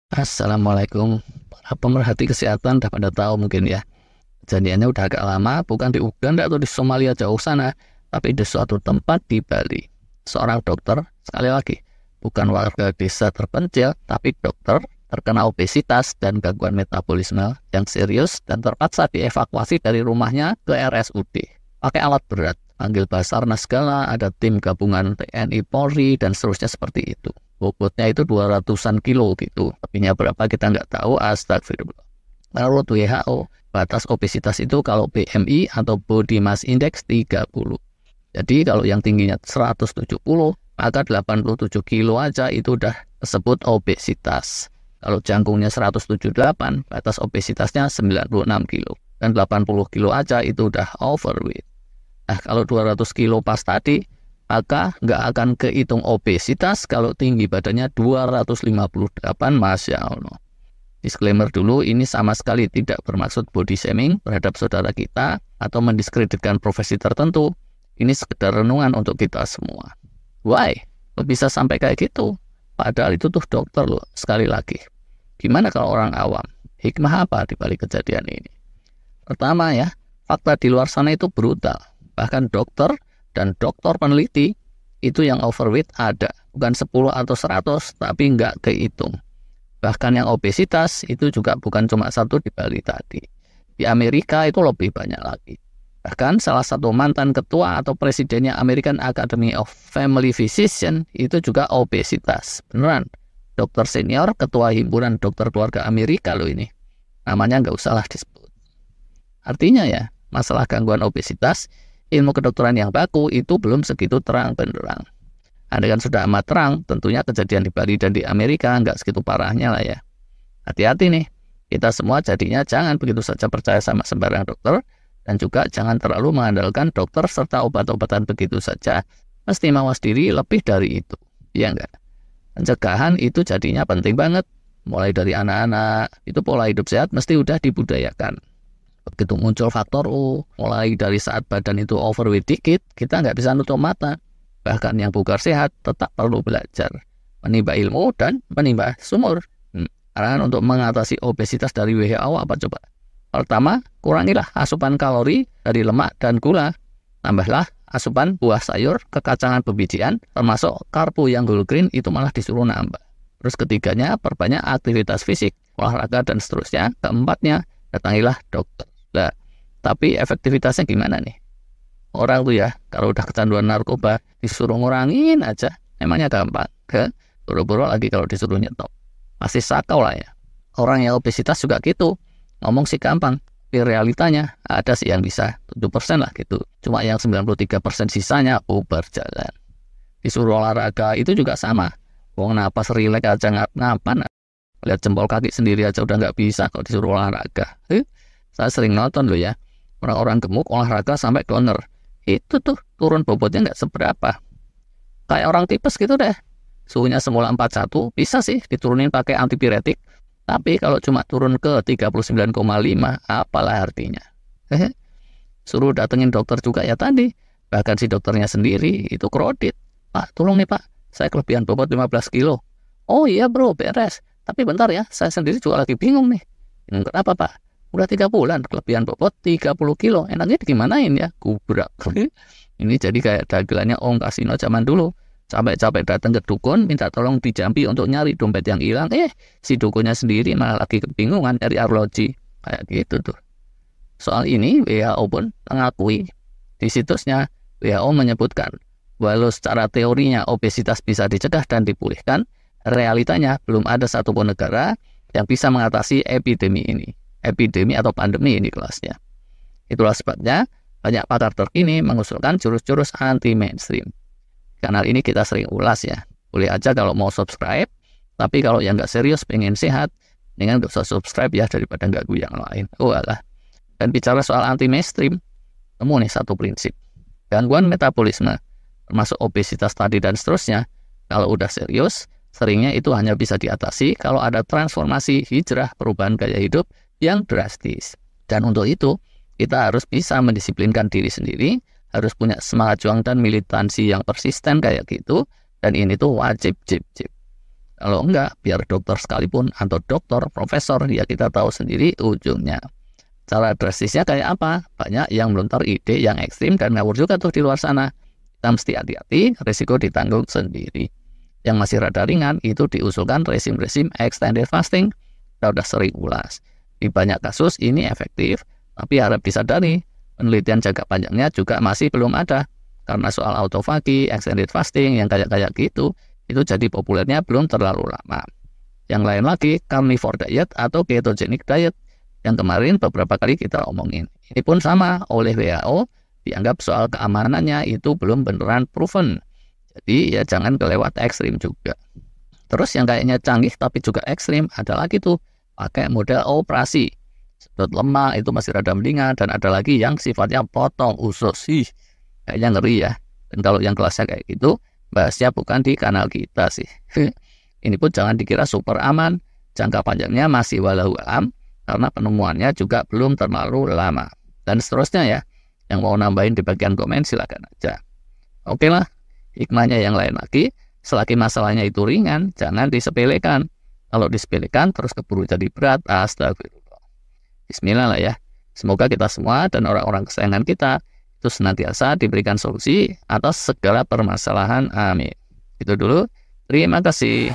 Assalamualaikum. Para pemerhati kesehatan udah pada tahu mungkin ya. Kejadiannya udah agak lama, bukan di Uganda atau di Somalia jauh sana, tapi di suatu tempat di Bali. Seorang dokter, sekali lagi, bukan warga desa terpencil, tapi dokter terkena obesitas dan gangguan metabolisme yang serius dan terpaksa dievakuasi dari rumahnya ke RSUD. Pakai alat berat, panggil Basarnas segala, ada tim gabungan TNI Polri, dan seterusnya seperti itu. Bobotnya itu 200-an kilo gitu. Lebihnya berapa kita nggak tahu, astagfirullah. Menurut WHO, batas obesitas itu kalau BMI atau Body Mass Index 30. Jadi kalau yang tingginya 170, maka 87 kilo aja itu udah disebut obesitas. Kalau jangkungnya 178, batas obesitasnya 96 kilo. Dan 80 kilo aja itu udah overweight. Nah, kalau 200 kilo pas tadi, maka nggak akan kehitung obesitas kalau tinggi badannya 258, Masya Allah. Disclaimer dulu, ini sama sekali tidak bermaksud body shaming terhadap saudara kita atau mendiskreditkan profesi tertentu. Ini sekedar renungan untuk kita semua. Why? Kok bisa sampai kayak gitu? Padahal itu tuh dokter loh, sekali lagi. Gimana kalau orang awam? Hikmah apa di balik kejadian ini? Pertama ya, fakta di luar sana itu brutal. Bahkan dokter dan dokter peneliti itu yang overweight ada. Bukan 10 atau 100, tapi nggak kehitung. Bahkan yang obesitas itu juga bukan cuma satu di Bali tadi. Di Amerika itu lebih banyak lagi. Bahkan salah satu mantan ketua atau presidennya American Academy of Family Physicians itu juga obesitas. Beneran. Dokter senior, ketua himpunan dokter keluarga Amerika loh ini. Namanya nggak usah lah disebut. Artinya ya, masalah gangguan obesitas, ilmu kedokteran yang baku itu belum segitu terang benderang. Andai kan sudah amat terang, tentunya kejadian di Bali dan di Amerika nggak segitu parahnya lah ya. Hati-hati nih, kita semua jadinya jangan begitu saja percaya sama sembarang dokter, dan juga jangan terlalu mengandalkan dokter serta obat-obatan begitu saja. Mesti mawas diri lebih dari itu, ya enggak? Pencegahan itu jadinya penting banget. Mulai dari anak-anak, itu pola hidup sehat mesti udah dibudayakan. Begitu muncul faktor mulai dari saat badan itu overweight dikit, kita nggak bisa nutup mata. Bahkan yang bugar sehat tetap perlu belajar, menimba ilmu dan menimba sumur. Arahan untuk mengatasi obesitas dari WHO apa coba? Pertama, kurangilah asupan kalori dari lemak dan gula. Tambahlah asupan buah sayur, kekacangan bebijian, termasuk karbo yang whole grain itu malah disuruh nambah. Terus ketiganya, perbanyak aktivitas fisik, olahraga dan seterusnya. Keempatnya, datangilah dokter. Nah, tapi efektivitasnya gimana nih? Orang tuh ya, kalau udah kecanduan narkoba, disuruh ngurangin aja, emangnya gampang. Buru-buru lagi kalau disuruh nyetop. Masih sakau lah ya. Orang yang obesitas juga gitu. Ngomong sih gampang, tapi realitanya ada sih yang bisa 7% lah gitu. Cuma yang 93% sisanya berjalan. Disuruh olahraga itu juga sama. Wong napas rileks aja ngapan. Lihat jempol kaki sendiri aja udah nggak bisa kalau disuruh olahraga. Saya sering nonton loh ya. Orang-orang gemuk olahraga sampai goner. Itu tuh turun bobotnya nggak seberapa. Kayak orang tipes gitu deh. Suhunya semula 41, bisa sih diturunin pakai antipiretik. Tapi kalau cuma turun ke 39,5, apalah artinya? Suruh datengin dokter juga ya tadi. Bahkan si dokternya sendiri itu kredit. Pak, tolong nih Pak, saya kelebihan bobot 15 kilo. Oh iya bro, beres. Tapi bentar ya, saya sendiri juga lagi bingung nih. Kenapa Pak? Udah 3 bulan, kelebihan bobot 30 kilo. Enaknya digimanain ya? Gubrak. Ini jadi kayak dagelannya Om Kasino zaman dulu. Capek-capek datang ke dukun, minta tolong di Jambi untuk nyari dompet yang hilang. Si dukunnya sendiri malah lagi kebingungan nyari arloji. Kayak gitu tuh. Soal ini, WHO pun mengakui. Di situsnya, WHO menyebutkan, walau secara teorinya obesitas bisa dicegah dan dipulihkan, realitanya belum ada satupun negara yang bisa mengatasi epidemi ini. Epidemi atau pandemi ini kelasnya. Itulah sebabnya banyak pakar terkini mengusulkan jurus-jurus anti-mainstream. Kanal ini kita sering ulas ya. Boleh aja kalau mau subscribe, tapi kalau yang nggak serius pengen sehat, dengan nggak usah subscribe ya daripada ganggu yang lain. Alah. Dan bicara soal anti-mainstream, temu nih satu prinsip. Gangguan metabolisme, termasuk obesitas tadi dan seterusnya, kalau udah serius, seringnya itu hanya bisa diatasi kalau ada transformasi hijrah perubahan gaya hidup yang drastis. Dan untuk itu, kita harus bisa mendisiplinkan diri sendiri, harus punya semangat juang dan militansi yang persisten kayak gitu, dan ini tuh wajib. Kalau enggak, biar dokter sekalipun atau dokter, profesor, ya kita tahu sendiri ujungnya. Cara drastisnya kayak apa? Banyak yang melontar ide yang ekstrim dan ngawur juga tuh di luar sana. Kita mesti hati-hati, risiko ditanggung sendiri. Yang masih rada ringan itu diusulkan rezim-rezim extended fasting. Kita udah sering ulas. Di banyak kasus ini efektif, tapi harap disadari, penelitian jangka panjangnya juga masih belum ada. Karena soal autofagi, extended fasting yang kayak gitu, itu jadi populernya belum terlalu lama. Yang lain lagi, carnivore diet atau ketogenic diet, yang kemarin beberapa kali kita omongin. Ini pun sama, oleh WHO, dianggap soal keamanannya itu belum beneran proven. Jadi ya jangan kelewat ekstrim juga. Terus yang kayaknya canggih tapi juga ekstrim ada lagi tuh pakai model operasi. Sedot lemak itu masih rada mendingan, dan ada lagi yang sifatnya potong usus. Kayaknya ngeri ya. Dan kalau yang kelasnya kayak gitu, bahasnya bukan di kanal kita sih. Ini pun jangan dikira super aman, jangka panjangnya masih walau alam karena penemuannya juga belum terlalu lama. Dan seterusnya ya. Yang mau nambahin di bagian komen silakan aja. Oke lah. Hikmahnya yang lain lagi, selagi masalahnya itu ringan, jangan disepelekan. Kalau disepelekan, terus keburu jadi berat, astagfirullah. Bismillah lah ya. Semoga kita semua dan orang-orang kesayangan kita itu senantiasa diberikan solusi atas segala permasalahan. Amin. Itu dulu. Terima kasih.